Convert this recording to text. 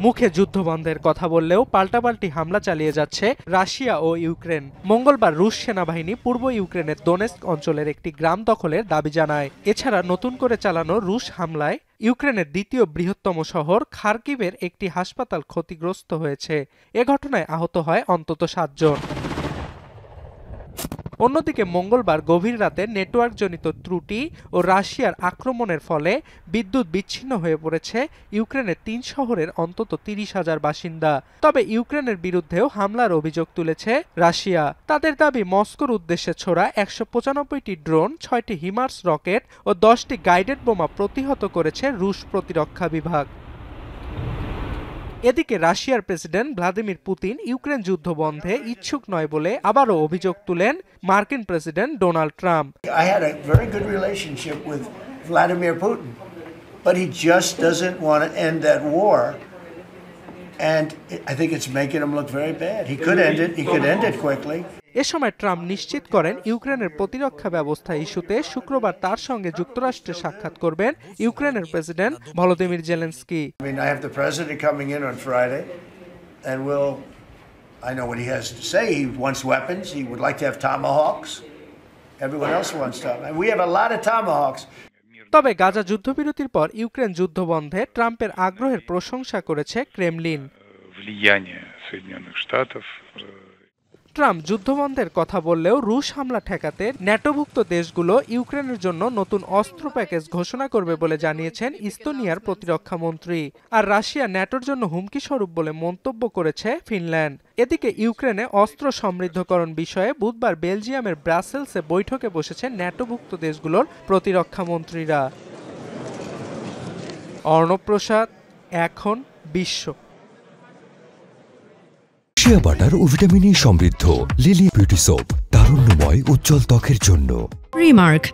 মুখে যুদ্ধবন্ধের কথা বললেও পাল্টাপাল্টি হামলা চালিয়ে যাচ্ছে রাশিয়া ও ইউক্রেন। মঙ্গলবার রুশ সেনাবাহিনী পূর্ব ইউক্রেনের দোনেস্ক অঞ্চলের একটি গ্রাম দখলের দাবি জানায়। এছাড়া নতুন করে চালানো রুশ হামলায় ইউক্রেনের দ্বিতীয় বৃহত্তম শহর খার্কিভের একটি হাসপাতাল ক্ষতিগ্রস্ত হয়েছে। এ ঘটনায় আহত হয় অন্তত 7 জন। অন্যদিকে মঙ্গলবার গভীর রাতে নেটওয়ার্কজনিত ত্রুটি ও রাশিয়ার আক্রমণের ফলে বিদ্যুৎ বিচ্ছিন্ন হয়ে পড়েছে ইউক্রেনের 3 শহরের অন্তত 30,000 বাসিন্দা। তবে ইউক্রেনের বিরুদ্ধেও হামলার অভিযোগ তুলেছে রাশিয়া। তাদের দাবি, মস্কোর উদ্দেশ্যে ছোড়া 195টি ড্রোন, 6টি হিমার্স রকেট ও 10টি গাইডেড বোমা প্রতিহত করেছে রুশ প্রতিরক্ষা বিভাগ। এদিকে রাশিয়ার প্রেসিডেন্ট ভ্লাদিমির পুতিন ইউক্রেন যুদ্ধ বন্ধে ইচ্ছুক নয় বলে আবারও অভিযোগ তুলেন মার্কিন president Donald Trump. I had a very good relationship with Vladimir Putin, but he just doesn't want to end that war. And I think it's making him look very bad. He could end it. He could end it quickly. এ সময় Trump নিশ্চিত করেন ইউক্রেনের প্রতিরক্ষা ব্যবস্থা ইস্যুতে শুক্রবার তার সঙ্গে যুক্তরাষ্ট্রে সাক্ষাৎ করবেন ইউক্রেনের president Volodymyr Zelensky. I mean, I have the president coming in on Friday, and I know what he has to say. He wants weapons. He would like to have tomahawks. Everyone else wants tomahawks. And we have a lot of tomahawks. তবে গাজা যুদ্ধবিরতির পর Ukraine যুদ্ধ বন্ধে ট্রাম্পের আগ্রহের প্রশংসা করেছে Kremlin. Trump যুদ্ধবন্ধের কথা বললেও রুশ হামলা ঠেকাতে ন্যাটোভুক্ত দেশগুলো ইউক্রেনের জন্য নতুন অস্ত্র প্যাকেজ ঘোষণা করবে বলে জানিয়েছেন ইস্তোনিয়ার প্রতিরক্ষা মন্ত্রী। আর রাশিয়া ন্যাটোর জন্য হুমকি স্বরূপ বলে মন্তব্য করেছে ফিনল্যান্ড। এদিকে ইউক্রেনে অস্ত্র সমৃদ্ধকরণ বিষয়ে বুধবার বেলজিয়ামের ব্রাসেলসে বৈঠকে বসেছে ন্যাটোভুক্ত দেশগুলোর প্রতিরক্ষা মন্ত্রীরা। অর্ণব প্রসাদ, এখন বিশ্ব। শিয়া বাটার ও ভিটামিন ই সমৃদ্ধ লিলি বিউটি সোপ, তারুণ্যময় উজ্জ্বল ত্বকের জন্য। রিমার্ক,